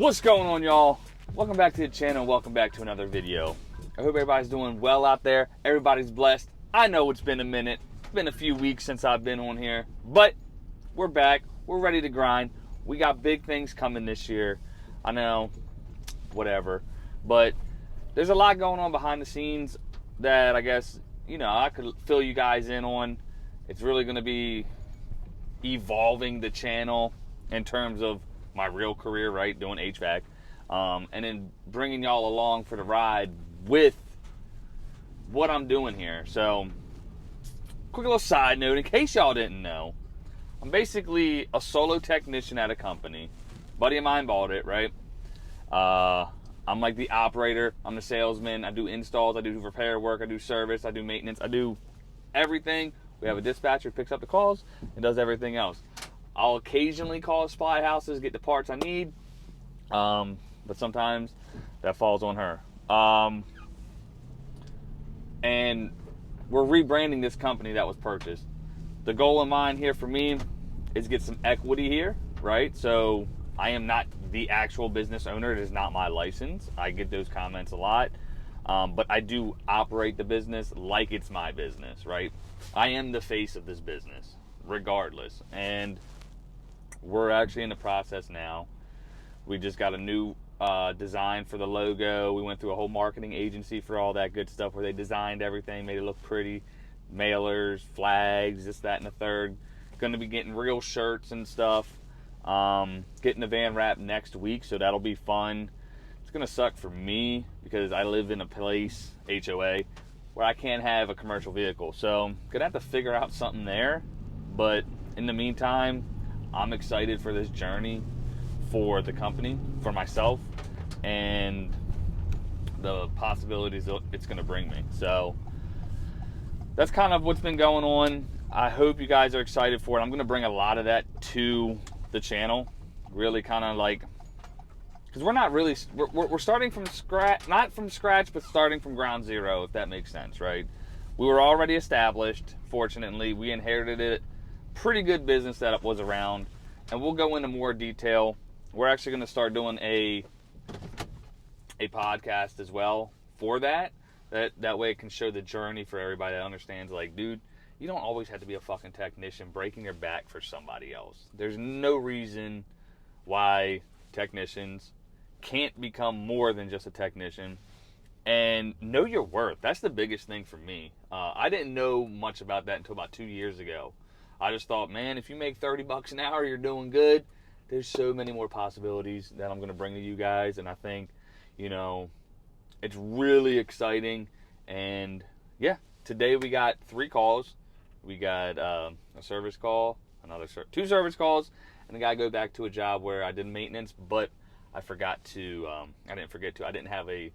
What's going on, y'all? Welcome back to the channel. Welcome back to another video. I hope everybody's doing well out there. Everybody's blessed. I know it's been a minute. It's been a few weeks since I've been on here, but we're back. We're ready to grind. We got big things coming this year. I know, whatever, but there's a lot going on behind the scenes that I guess, I could fill you guys in on. It's really going to be evolving the channel in terms of my real career, right, doing HVAC, and then bringing y'all along for the ride with what I'm doing here. So, quick little side note, in case y'all didn't know, I'm basically a solo technician at a company. Buddy of mine bought it, right? I'm like the operator, I'm the salesman, I do installs, I do repair work, I do service, I do maintenance, I do everything. We have a dispatcher who picks up the calls and does everything else. I'll occasionally call supply houses, get the parts I need, but sometimes that falls on her. And we're rebranding this company that was purchased. The goal in mind here for me is get some equity here, right? So I am not the actual business owner. It is not my license. I get those comments a lot, but I do operate the business like it's my business, right? I am the face of this business, regardless. And we're actually in the process now. We just got a new design for the logo. We went through a whole marketing agency for all that good stuff where they designed everything, made it look pretty. Mailers, flags, this, that, and the third. Going to be getting real shirts and stuff. Getting the van wrapped next week, so that'll be fun. It's going to suck for me because I live in a place, HOA, where I can't have a commercial vehicle. So I'm going to have to figure out something there. But in the meantime, I'm excited for this journey for the company, for myself, and the possibilities it's going to bring me. So that's kind of what's been going on. I hope you guys are excited for it. I'm going to bring a lot of that to the channel. Really kind of like, because we're not really, we're starting from scratch, not from scratch, but starting from ground zero, if that makes sense, right? We were already established. Fortunately, we inherited it. Pretty good business that was around, and we'll go into more detail. We're actually going to start doing a podcast as well for that way it can show the journey for everybody that understands, like, dude, you don't always have to be a fucking technician breaking your back for somebody else. There's no reason why technicians can't become more than just a technician. And know your worth. That's the biggest thing for me. I didn't know much about that until about 2 years ago. I just thought, man, if you make $30 an hour, you're doing good. There's so many more possibilities that I'm going to bring to you guys. And I think, it's really exciting. And yeah, today we got 3 calls. We got a service call, two service calls, and the guy go back to a job where I did maintenance, but I didn't have a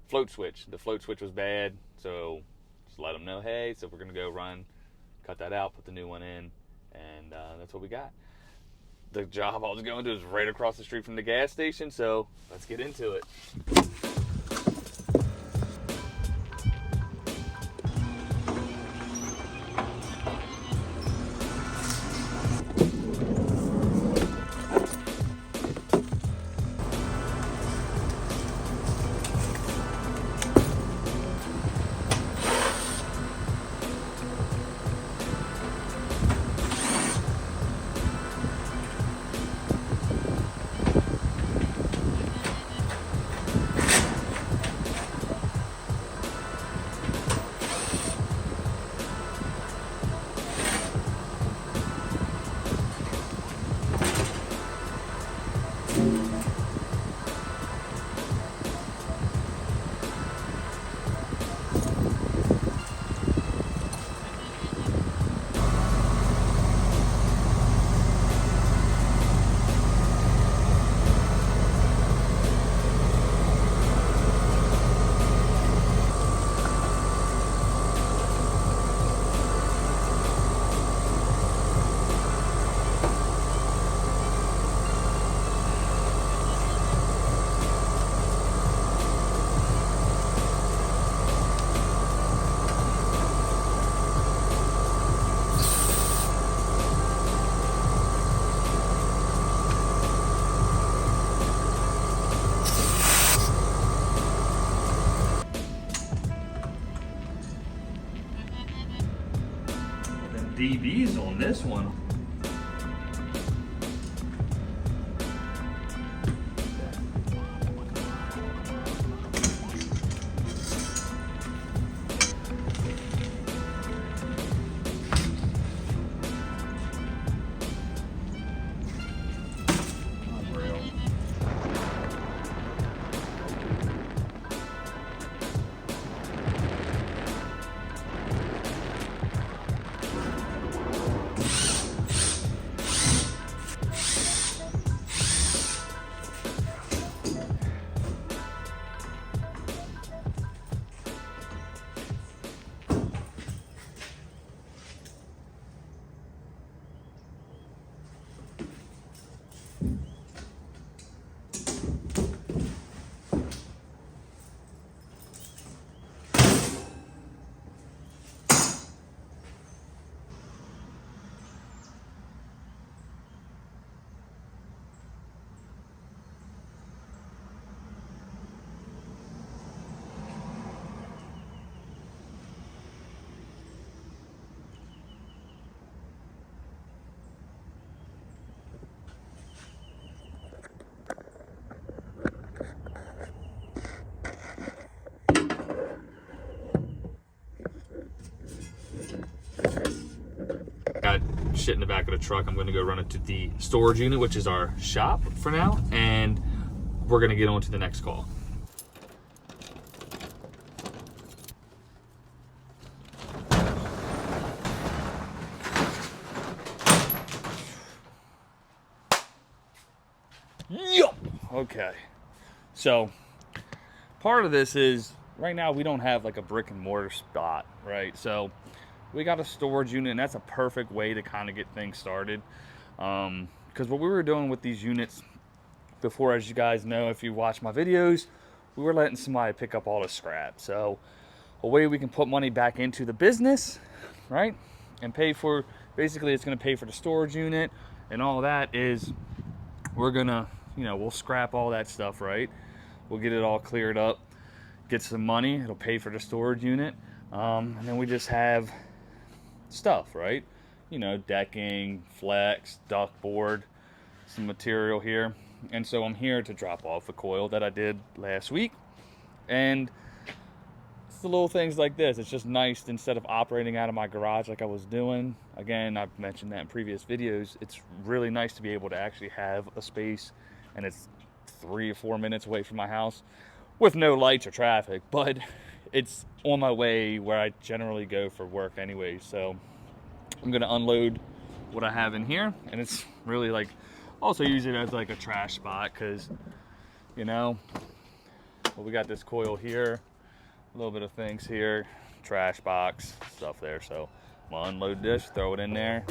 float switch. The float switch was bad, so just let them know, hey, so we're going to go cut that out, put the new one in, and that's what we got. The job I was going to is right across the street from the gas station, so let's get into it. dBs on this one. Got shit in the back of the truck. I'm gonna go run it to the storage unit, which is our shop for now, and we're gonna get on to the next call. Yup. Okay. So part of this is right now we don't have like a brick and mortar spot, right? So we got a storage unit, and that's a perfect way to kind of get things started. Because what we were doing with these units before, as you guys know, if you watch my videos, we were letting somebody pick up all the scrap. So a way we can put money back into the business, right? And pay for, basically it's gonna pay for the storage unit and all that is we're gonna, you know, we'll scrap all that stuff, right? We'll get it all cleared up, get some money, it'll pay for the storage unit. And then we just have stuff, right? You know, decking, flex, ductboard, some material here. And so I'm here to drop off a coil that I did last week. And it's the little things like this. It's just nice, instead of operating out of my garage like I was doing. Again, I've mentioned that in previous videos. It's really nice to be able to actually have a space, and it's 3 or 4 minutes away from my house with no lights or traffic, but it's on my way where I generally go for work anyway. So I'm gonna unload what I have in here, and it's really like, also use it as like a trash spot, because, you know, well, we got this coil here, a little bit of things here, trash box, stuff there. So I'm gonna unload this, throw it in there.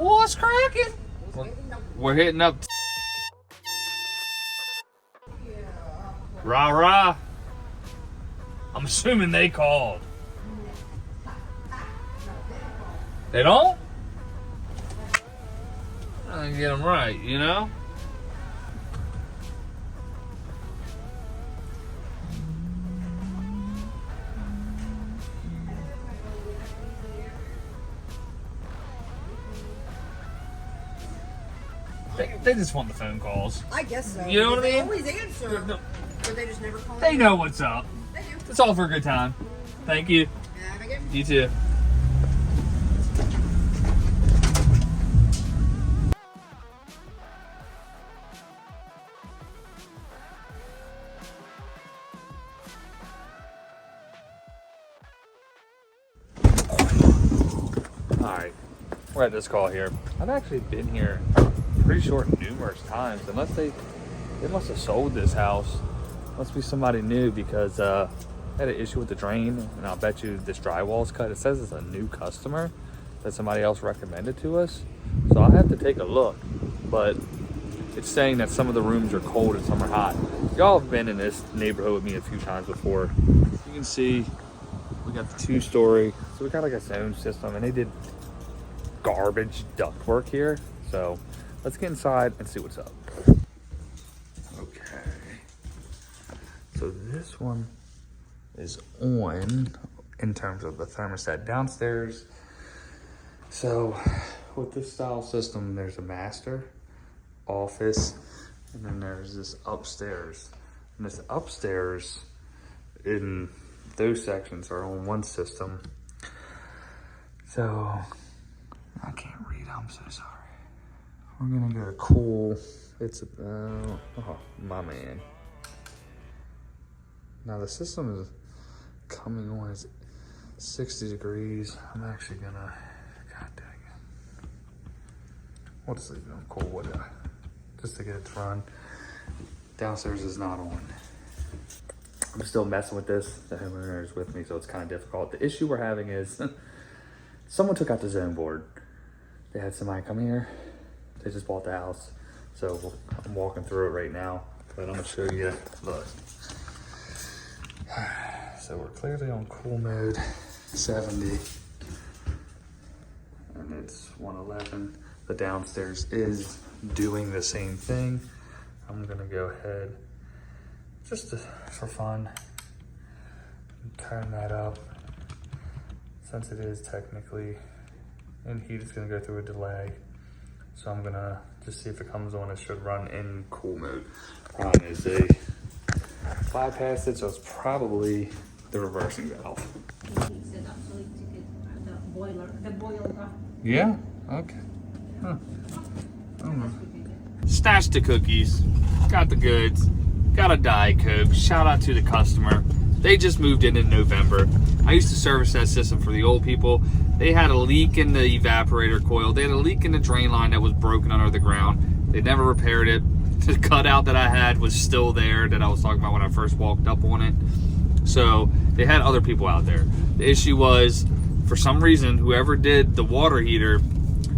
What's cracking? We're hitting up. Rah rah. I'm assuming they called. They don't? I can get them right, you know? They just want the phone calls. I guess so. You know what I mean? They always answer, but they just never call. They know what's up. They do. It's all for a good time. Thank you. You too. Alright, we're at this call here. I've actually been here pretty short numerous times, unless they must have sold this house. Must be somebody new, because I had an issue with the drain, and I'll bet you this drywall's cut. It says it's a new customer that somebody else recommended to us, so I'll have to take a look. But it's saying that some of the rooms are cold and some are hot. Y'all have been in this neighborhood with me a few times before. You can see we got the 2-story, so we got like a zone system, and they did garbage ductwork here. So let's get inside and see what's up. Okay, so this one is on in terms of the thermostat downstairs. So with this style system, there's a master, office, and then there's this upstairs. And this upstairs, in those sections, are on one system. So I can't read, I'm so sorry. We're gonna go to cool. It's about, oh my man. Now the system is coming on, it's 60 degrees. I'm actually gonna, god dang it. We'll just leave it on cool, whatever, just to get it to run. Downstairs is not on. I'm still messing with this. The homeowner is with me, so it's kind of difficult. The issue we're having is someone took out the zone board. They had somebody come here. They just bought the house. So I'm walking through it right now, but I'm gonna show you, look. So we're clearly on cool mode, 70, and it's 111. The downstairs is doing the same thing. I'm gonna go ahead, just for fun, turn that up. Since it is technically in heat, it's gonna go through a delay. So I'm gonna just see if it comes on. It should run in cool mode. Problem is they bypassed it, so it's probably the reversing valve. Yeah? Okay. Huh. Stashed the cookies, got the goods, got a Diet Coke. Shout out to the customer. They just moved in November. I used to service that system for the old people. They had a leak in the evaporator coil. They had a leak in the drain line that was broken under the ground. They never repaired it. The cutout that I had was still there that I was talking about when I first walked up on it. So they had other people out there. The issue was, for some reason, whoever did the water heater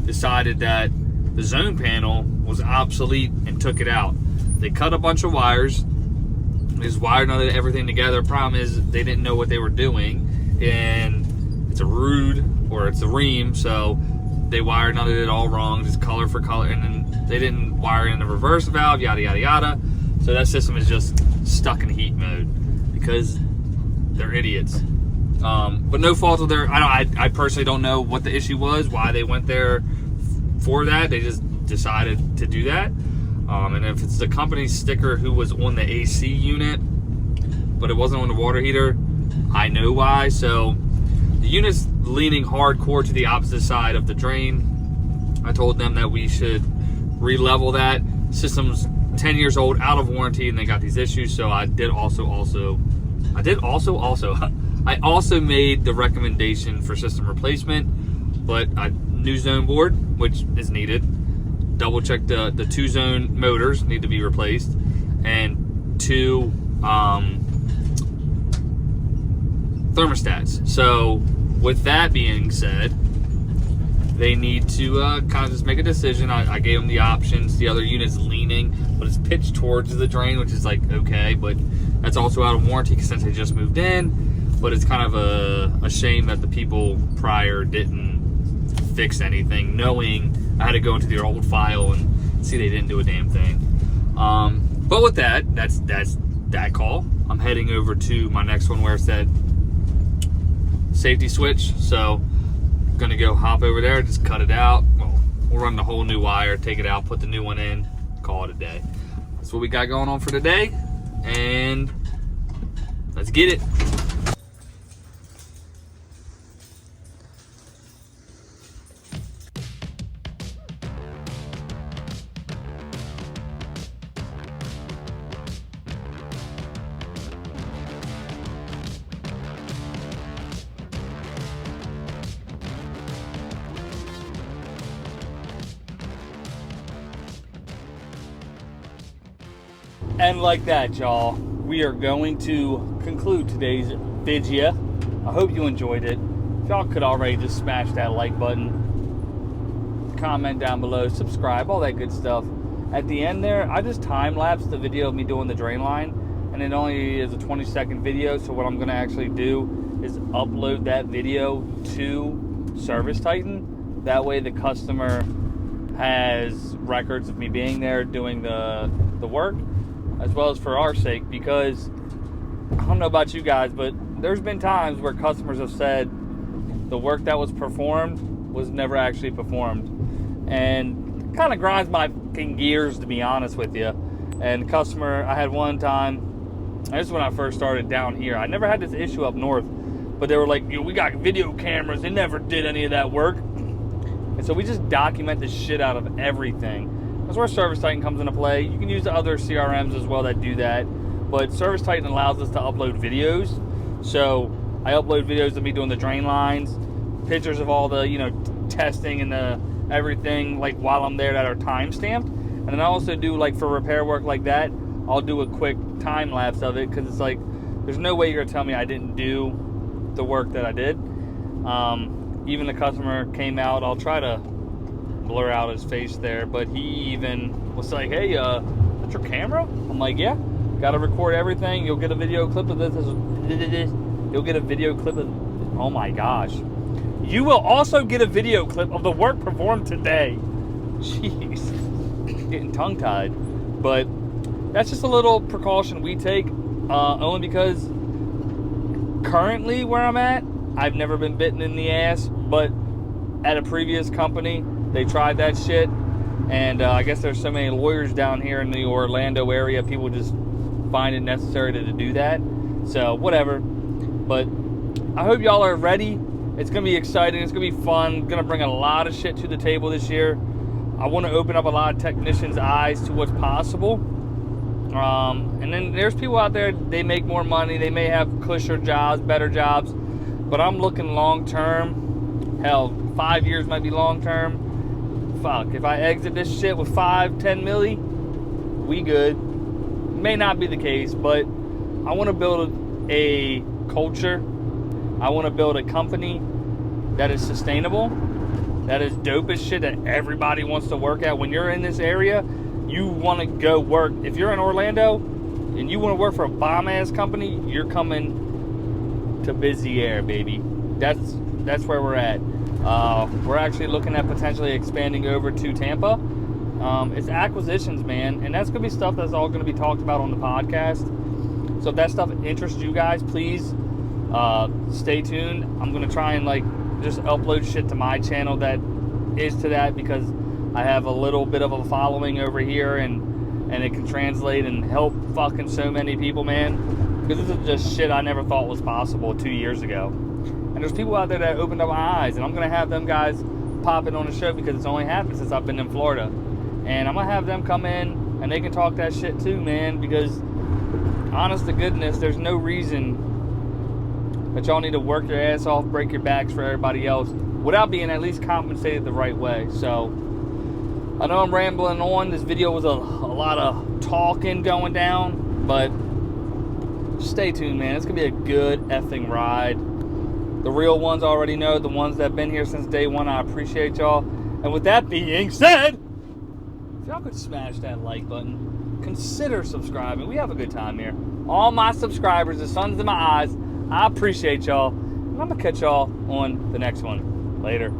decided that the zone panel was obsolete and took it out. They cut a bunch of wires. They just wired everything together. Problem is, they didn't know what they were doing, and it's a Rude, or it's a ream, so they wired none of it all wrong, just color for color, and then they didn't wire in the reverse valve, yada yada yada. So that system is just stuck in heat mode because they're idiots. But no fault of their. I personally don't know what the issue was, why they went there for that. They just decided to do that. And if it's the company sticker who was on the AC unit, but it wasn't on the water heater, I know why. So the unit's leaning hardcore to the opposite side of the drain. I told them that we should re-level that. System's 10 years old, out of warranty, and they got these issues. So I also made the recommendation for system replacement, but a new zone board, which is needed. Double check the 2-zone motors need to be replaced, and 2 thermostats. So with that being said, they need to kind of just make a decision. I gave them the options. The other unit's leaning, but it's pitched towards the drain, which is like, okay, but that's also out of warranty since they just moved in. But it's kind of a shame that the people prior didn't fix anything, knowing I had to go into their old file and see they didn't do a damn thing. But with that's that call. I'm heading over to my next one where it said safety switch. So I'm gonna go hop over there, just cut it out. Well, we'll run the whole new wire, take it out, put the new one in, call it a day. That's what we got going on for today, and let's get it. And like that, y'all, we are going to conclude today's video. I hope you enjoyed it. If y'all could already just smash that like button, comment down below, subscribe, all that good stuff. At the end there, I just time-lapsed the video of me doing the drain line, and it only is a 20-second video, so what I'm going to actually do is upload that video to Service Titan. That way the customer has records of me being there doing the work, as well as for our sake, because I don't know about you guys, but there's been times where customers have said the work that was performed was never actually performed, and kind of grinds my fucking gears, to be honest with you. And customer, I had one time, this is when I first started down here. I never had this issue up north, but they were like, yo, we got video cameras, they never did any of that work. And so we just document the shit out of everything. That's where Service Titan comes into play. You can use the other CRMs as well that do that, but Service Titan allows us to upload videos. So I upload videos of me doing the drain lines, pictures of all the, you know, testing and the everything, like while I'm there, that are time stamped. And then I also do, like, for repair work like that, I'll do a quick time lapse of it, because it's like there's no way you're gonna tell me I didn't do the work that I did. Even the customer came out, I'll try to blur out his face there, but he even was like, hey, that's your camera? I'm like, yeah, gotta record everything. You'll get a video clip of this. You'll get a video clip of, oh my gosh. You will also get a video clip of the work performed today. Jeez, getting tongue-tied. But that's just a little precaution we take, only because currently where I'm at, I've never been bitten in the ass, but at a previous company, they tried that shit, and I guess there's so many lawyers down here in the Orlando area, people just find it necessary to do that. So, whatever. But I hope y'all are ready. It's going to be exciting. It's going to be fun. Going to bring a lot of shit to the table this year. I want to open up a lot of technicians' eyes to what's possible. And then there's people out there, they make more money. They may have cushier jobs, better jobs. But I'm looking long-term. Hell, 5 years might be long-term. Fuck, if I exit this shit with 5-10 milli, we good. May not be the case, but I want to build a culture. I want to build a company that is sustainable, that is dope as shit, that everybody wants to work at. When you're in this area, you want to go work. If you're in Orlando and you want to work for a bomb-ass company, you're coming to Busy Air, baby. That's where we're at. We're actually looking at potentially expanding over to Tampa. It's acquisitions, man, and that's going to be stuff that's all going to be talked about on the podcast. So if that stuff interests you guys, please stay tuned. I'm going to try and, like, just upload shit to my channel that is to that, because I have a little bit of a following over here, and it can translate and help fucking so many people, man. Because this is just shit I never thought was possible 2 years ago. And there's people out there that opened up my eyes, and I'm going to have them guys pop in on the show, because it's only happened since I've been in Florida. And I'm going to have them come in, and they can talk that shit too, man, because honest to goodness, there's no reason that y'all need to work your ass off, break your backs for everybody else, without being at least compensated the right way. So, I know I'm rambling on. This video was a lot of talking going down, but stay tuned, man. It's going to be a good effing ride. The real ones already know. The ones that have been here since day one, I appreciate y'all. And with that being said, if y'all could smash that like button, consider subscribing. We have a good time here. All my subscribers, the suns in my eyes, I appreciate y'all. And I'm going to catch y'all on the next one. Later.